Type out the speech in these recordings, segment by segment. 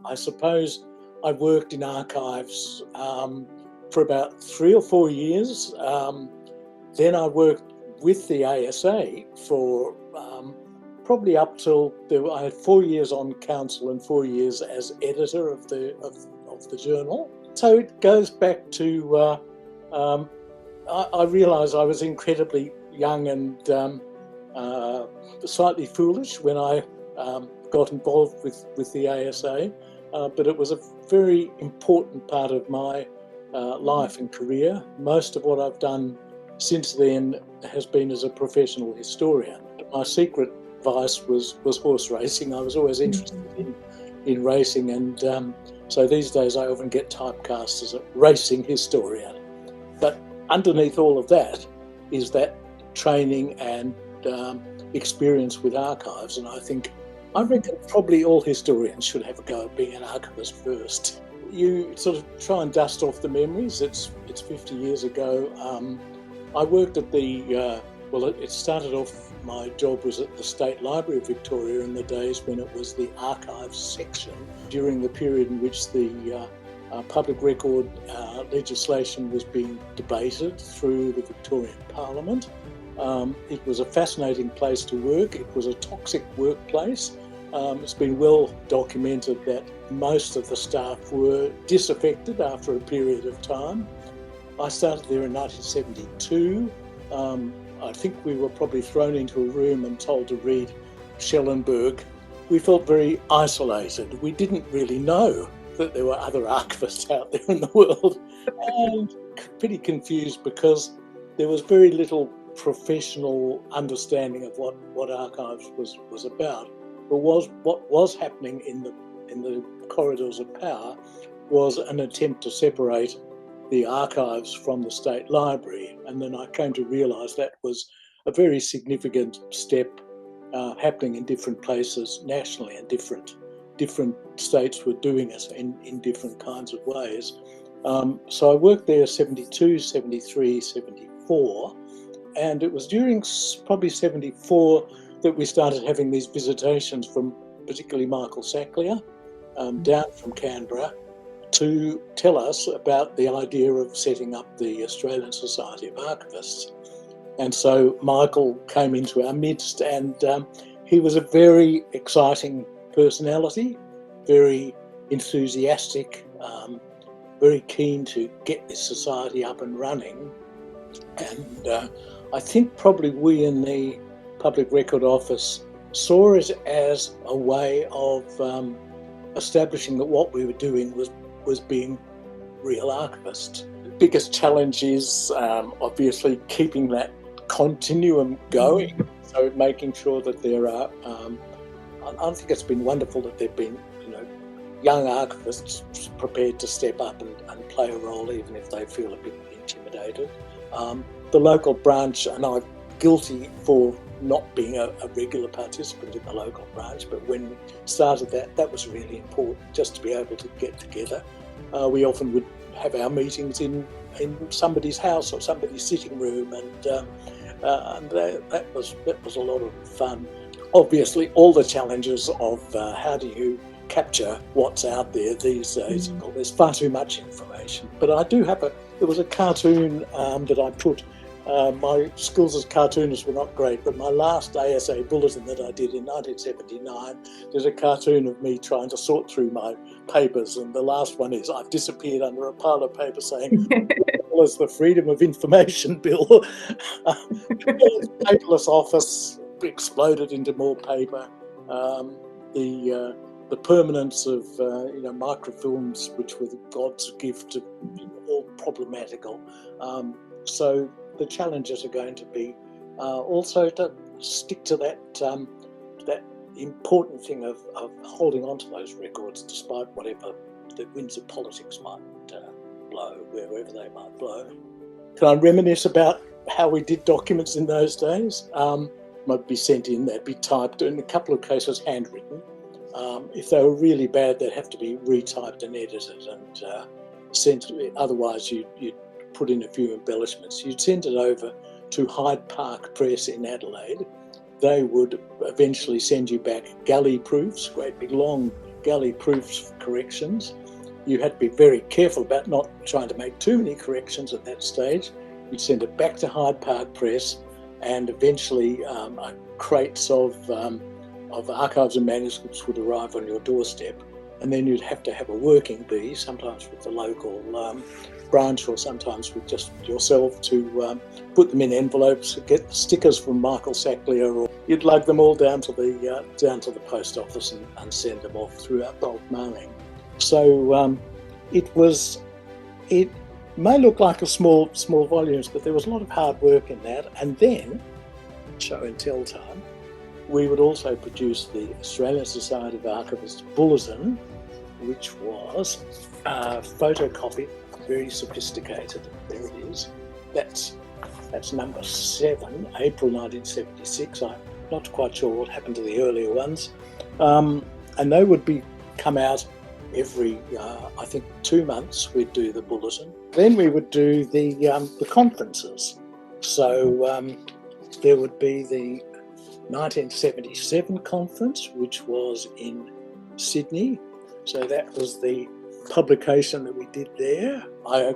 I suppose I worked in archives for about 3 or 4 years. Then I worked with the ASA for probably up till I had 4 years on council and 4 years as editor of the journal. So it goes back to I realised I was incredibly young and slightly foolish when I got involved with the ASA, but it was a very important part of my life and career. Most of what I've done since then has been as a professional historian. My secret vice was horse racing. I was always interested in racing, and so these days I often get typecast as a racing historian. But underneath all of that is that training and experience with archives, and I reckon probably all historians should have a go at being an archivist first. You sort of try and dust off the memories. It's 50 years ago. I worked at it started off, my job was at the State Library of Victoria in the days when it was the archives section, during the period in which the public record legislation was being debated through the Victorian Parliament. It was a fascinating place to work. It was a toxic workplace. It's been well documented that most of the staff were disaffected after a period of time. I started there in 1972. I think we were probably thrown into a room and told to read Schellenberg. We felt very isolated. We didn't really know that there were other archivists out there in the world, and pretty confused because there was very little professional understanding of what archives was about. But what was happening in the corridors of power was an attempt to separate the archives from the State Library, and then I came to realise that was a very significant step happening in different places nationally, and different states were doing it in different kinds of ways. So I worked there 72, 73, 74, and it was during probably 74 that we started having these visitations from particularly Michael Sacklier down from Canberra to tell us about the idea of setting up the Australian Society of Archivists. And so Michael came into our midst, and he was a very exciting personality, very enthusiastic, very keen to get this society up and running. And I think probably we in the Public Record Office saw it as a way of establishing that what we were doing was being real archivists. The biggest challenge is obviously keeping that continuum going, so making sure that there are, I think it's been wonderful that there have been young archivists prepared to step up and play a role even if they feel a bit intimidated. The local branch, and I'm guilty for not being a regular participant in the local branch, but when we started that was really important, just to be able to get together. We often would have our meetings in somebody's house or somebody's sitting room, and that was a lot of fun. Obviously, all the challenges of how do you capture what's out there these days. Well, there's far too much information. But I do have there was a cartoon that I put. My skills as cartoonist were not great, but my last ASA bulletin that I did in 1979, there's a cartoon of me trying to sort through my papers, and the last one is I've disappeared under a pile of paper saying, "What is the Freedom of Information Bill?" The paperless office exploded into more paper. The permanence of microfilms, which were God's gift, to all problematical. So the challenges are going to be also to stick to that important thing of holding on to those records despite whatever the winds of politics might blow, wherever they might blow. Can I reminisce about how we did documents in those days? Might be sent in, they'd be typed, in a couple of cases handwritten. If they were really bad, they'd have to be retyped and edited and sent. Otherwise, you'd put in a few embellishments. You'd send it over to Hyde Park Press in Adelaide. They would eventually send you back galley proofs, great big long galley-proofed corrections. You had to be very careful about not trying to make too many corrections at that stage. You'd send it back to Hyde Park Press, and eventually crates of archives and manuscripts would arrive on your doorstep. And then you'd have to have a working bee, sometimes with the local branch or sometimes with just yourself, to put them in envelopes, get the stickers from Michael Sacklier, or you'd lug them all down to the post office and send them off throughout bulk mailing. So it may look like a small volumes, but there was a lot of hard work in that. And then, show and tell time, we would also produce the Australian Society of Archivists Bulletin, which was photocopied, very sophisticated. There it is. That's number 7, April 1976. I'm not quite sure what happened to the earlier ones. And they would come out every, I think, 2 months. We'd do the bulletin. Then we would do the conferences. So there would be the 1977 conference, which was in Sydney. So that was the publication that we did there. I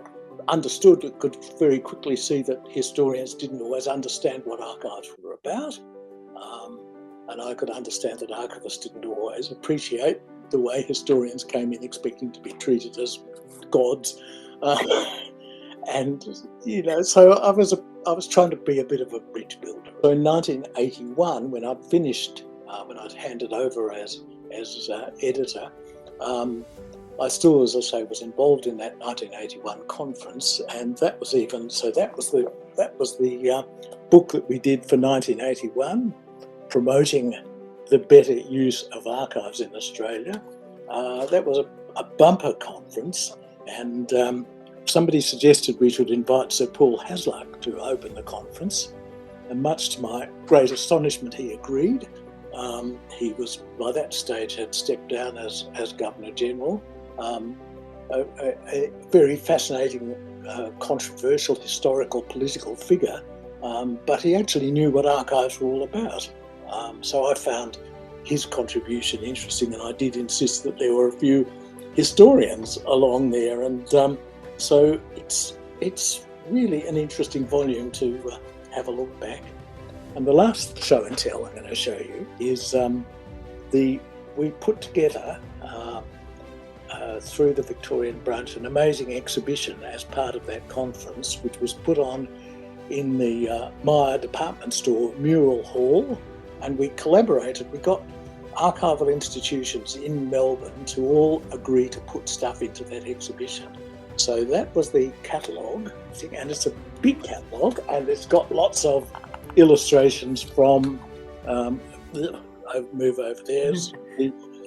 could very quickly see that historians didn't always understand what archives were about. And I could understand that archivists didn't always appreciate the way historians came in expecting to be treated as gods. And, so I was trying to be a bit of a bridge builder. So in 1981, when I'd finished, when I'd handed over as editor, I still, as I say, was involved in that 1981 conference, and that was the book that we did for 1981, promoting the better use of archives in Australia. That was a bumper conference, and somebody suggested we should invite Sir Paul Hasluck to open the conference, and much to my great astonishment, he agreed. He was, by that stage, had stepped down as Governor-General. A very fascinating, controversial, historical, political figure, but he actually knew what archives were all about. So I found his contribution interesting, and I did insist that there were a few historians along there, and so it's really an interesting volume to have a look back. And the last show and tell I'm going to show you is we put together through the Victorian Branch an amazing exhibition as part of that conference, which was put on in the Myer department store mural hall, and we collaborated. We got archival institutions in Melbourne to all agree to put stuff into that exhibition. So that was the catalogue, and it's a big catalogue, and it's got lots of illustrations from, I'll move over there,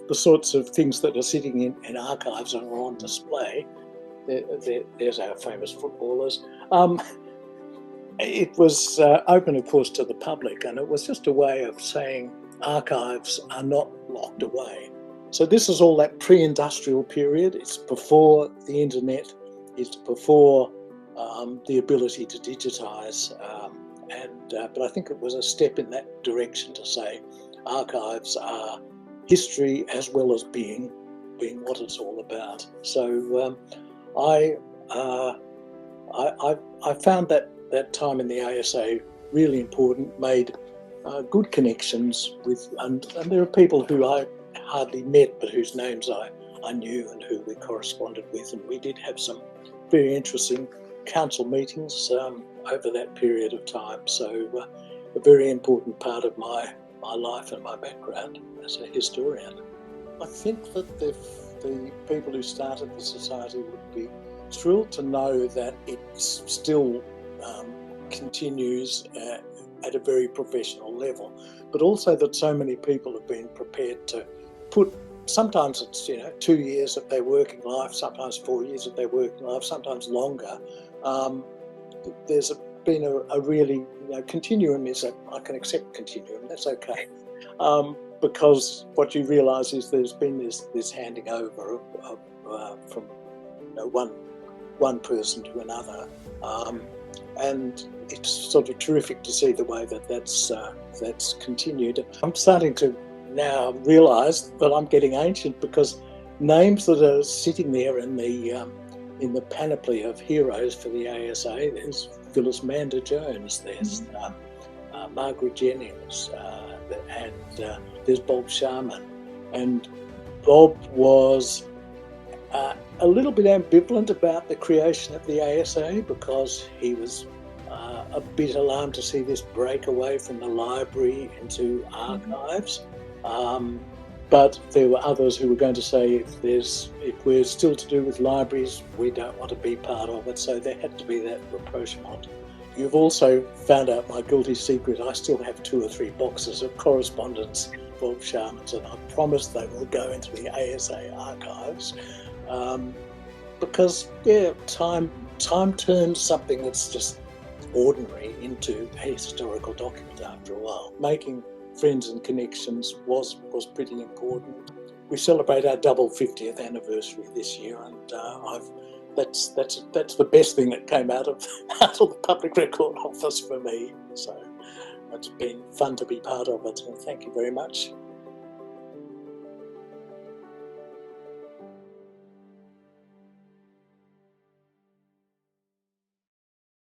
the sorts of things that are sitting in archives and are on display. There's our famous footballers. It was open, of course, to the public, and it was just a way of saying archives are not locked away. So this is all that pre-industrial period. It's before the internet. It's before the ability to digitise. But I think it was a step in that direction to say archives are history as well as being what it's all about. So I found that time in the ASA really important, made good connections with, and there are people who I hardly met but whose names I knew and who we corresponded with, and we did have some very interesting council meetings over that period of time. So a very important part of my life and my background as a historian. I think that the people who started the Society would be thrilled to know that it still continues at a very professional level, but also that so many people have been prepared to put, sometimes it's 2 years of their working life, sometimes 4 years of their working life, sometimes longer. There's been a really continuum is I can accept continuum, that's okay, because what you realise is there's been this handing over of from one person to another, and it's sort of terrific to see the way that's continued. I'm starting to now realise that I'm getting ancient, because names that are sitting there in the panoply of heroes for the ASA, there's Phyllis Mander Jones, there's Margaret Jennings, and there's Bob Sharman. And Bob was a little bit ambivalent about the creation of the ASA, because he was a bit alarmed to see this break away from the library into archives. But there were others who were going to say, if we're still to do with libraries, we don't want to be part of it. So there had to be that rapprochement. You've also found out my guilty secret. I still have 2 or 3 boxes of correspondence, Bob Sharman's, and I promise they will go into the ASA archives. Because time turns something that's just ordinary into a historical document after a while. Making friends and connections was pretty important. We celebrate our double 50th anniversary this year, and that's the best thing that came out of the Public Record Office for me. So it's been fun to be part of it, and thank you very much.